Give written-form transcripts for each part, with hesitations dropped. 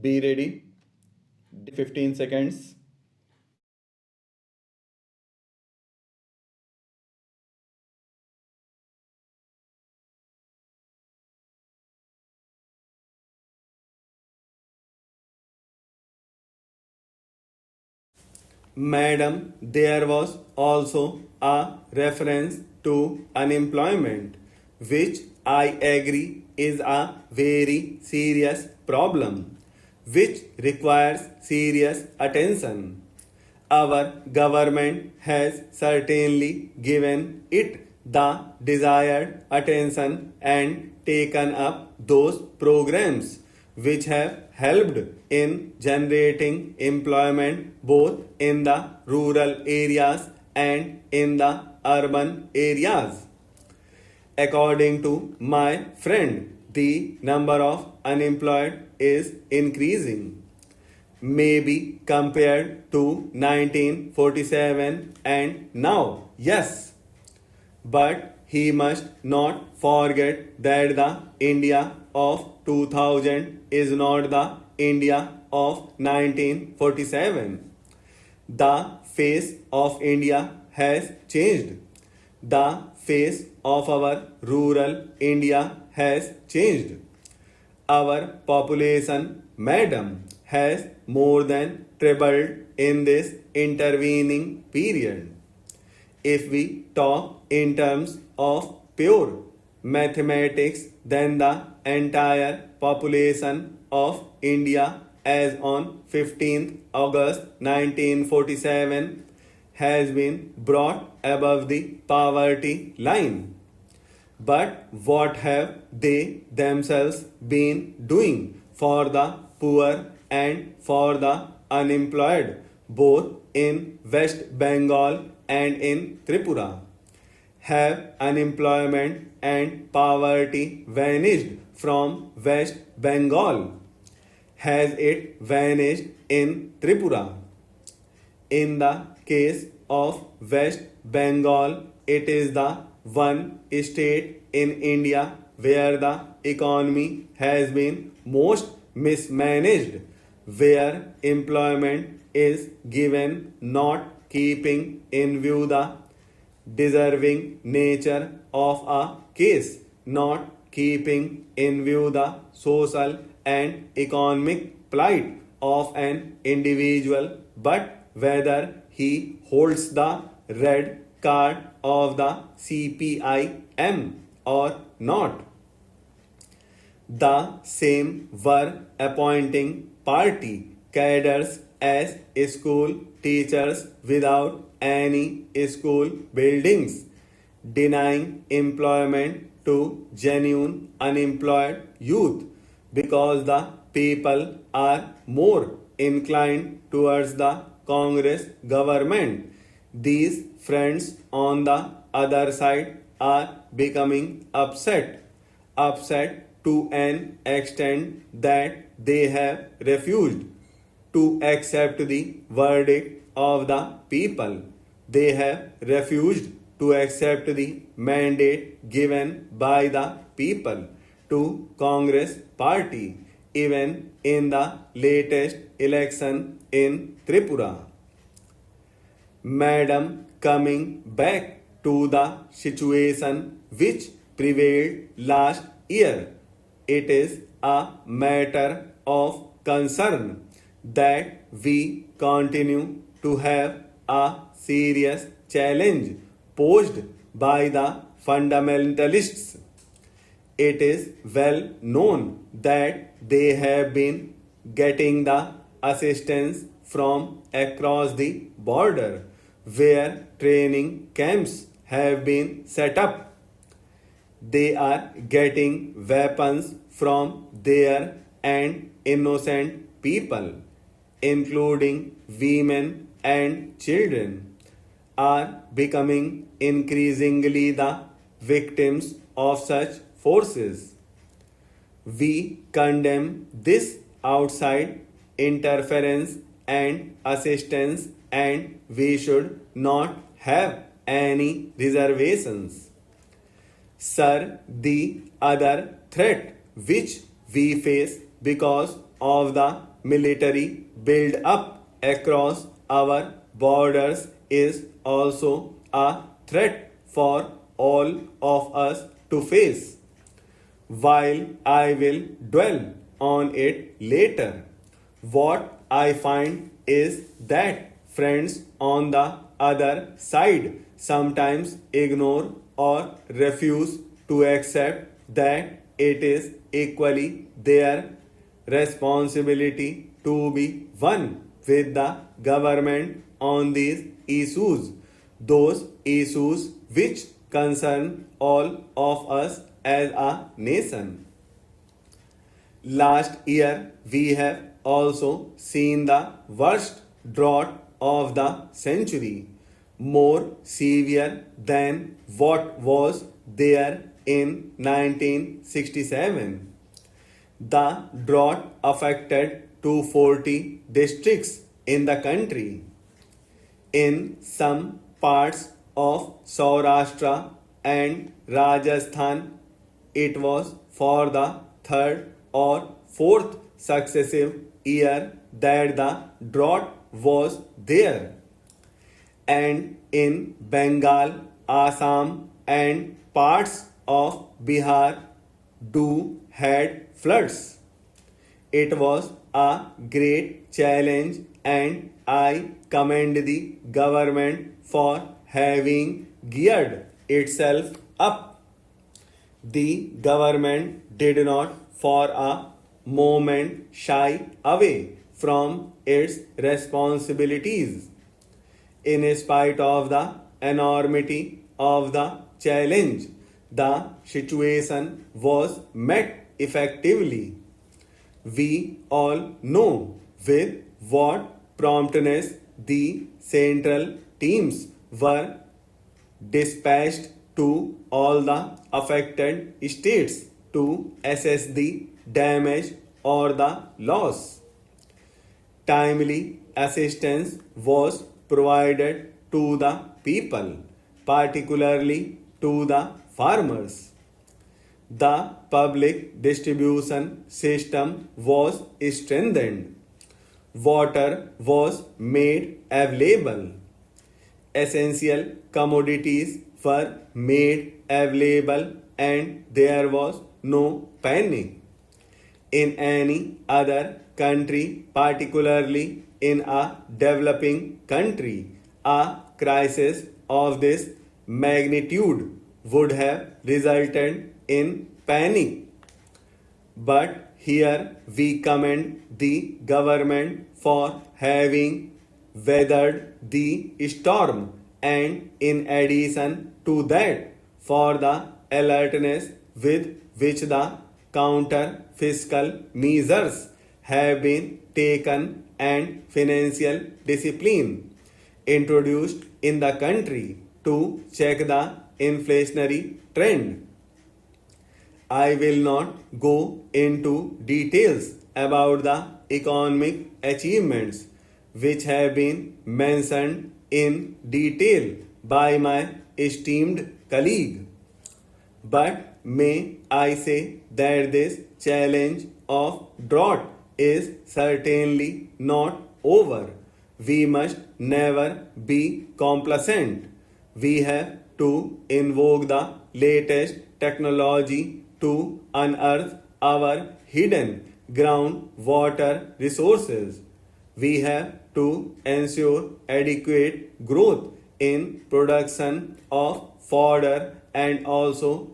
Be ready. 15 seconds. Madam, there was also a reference to unemployment, which I agree is a very serious problem, which requires serious attention. Our government has certainly given it the desired attention and taken up those programs which have helped in generating employment both in the rural areas and in the urban areas. According to my friend, the number of unemployed is increasing, maybe compared to 1947 and now, yes. But he must not forget that the India of 2000 is not the India of 1947. The face of India has changed. The face of our rural India has changed. Our population, madam, has more than tripled in this intervening period. If we talk in terms of pure mathematics, then the entire population of India as on 15th August 1947 has been brought above the poverty line. But what have they themselves been doing for the poor and for the unemployed, both in West Bengal and in Tripura? Have unemployment and poverty vanished from West Bengal? Has it vanished in Tripura? In the case of West Bengal, it is the one state in India where the economy has been most mismanaged, where employment is given not keeping in view the deserving nature of a case, not keeping in view the social and economic plight of an individual, but whether he holds the red card of the CPIM or not. The same were appointing party cadres as school teachers without any school buildings, denying employment to genuine unemployed youth because the people are more inclined towards the Congress government. These friends on the other side are becoming upset to an extent that they have refused to accept the verdict of the people. They have refused to accept the mandate given by the people to Congress party, even in the latest election in Tripura. Madam, coming back to the situation which prevailed last year, it is a matter of concern that we continue to have a serious challenge posed by the fundamentalists. It is well known that they have been getting the assistance from across the border, where training camps have been set up. They are getting weapons from there, and innocent people, including women and children, are becoming increasingly the victims of such forces. We condemn this outside interference and assistance, and we should not have any reservations. Sir, the other threat which we face because of the military build-up across our borders is also a threat for all of us to face. While I will dwell on it later, what I find is that friends on the other side sometimes ignore or refuse to accept that it is equally their responsibility to be one with the government on these issues, those issues which concern all of us as a nation. Last year, we have also seen the worst drought of the century, more severe than what was there in 1967. The drought affected 240 districts in the country. In some parts of Saurashtra and Rajasthan, it was for the third or fourth successive year that the drought was there. And in Bengal, Assam, and parts of Bihar do had floods. It was a great challenge, and I commend the government for having geared itself up. The government did not for a moment shy away from its responsibilities. In spite of the enormity of the challenge, the situation was met effectively. We all know with what promptness the central teams were dispatched to all the affected states to assess the damage or the loss. Timely assistance was provided to the people, particularly to the farmers. The public distribution system was strengthened. Water was made available. Essential commodities were made available, and there was no panic. In any other country, particularly in a developing country, a crisis of this magnitude would have resulted in panic. But here we commend the government for having weathered the storm, and in addition to that, for the alertness with which the counter fiscal measures have been taken and financial discipline introduced in the country to check the inflationary trend. I will not go into details about the economic achievements which have been mentioned in detail by my esteemed colleague. But may I say that this challenge of drought is certainly not over. We must never be complacent. We have to invoke the latest technology to unearth our hidden groundwater resources. We have to ensure adequate growth in production of fodder and also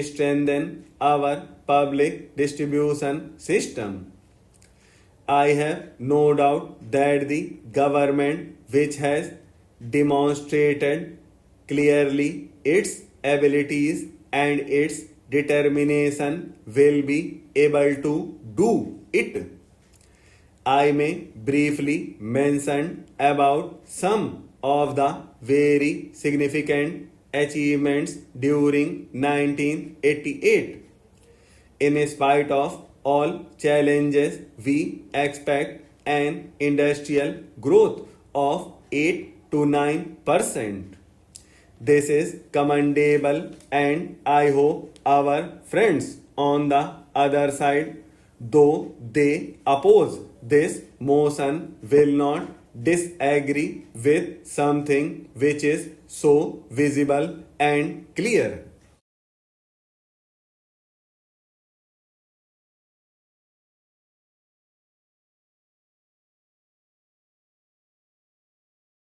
strengthen our public distribution system. I have no doubt that the government, which has demonstrated clearly its abilities and its determination, will be able to do it. I may briefly mention about some of the very significant achievements during 1988. In spite of all challenges, we expect an industrial growth of 8 to 9%. This is commendable, and I hope our friends on the other side though they oppose this motion, will not disagree with something which is so visible and clear.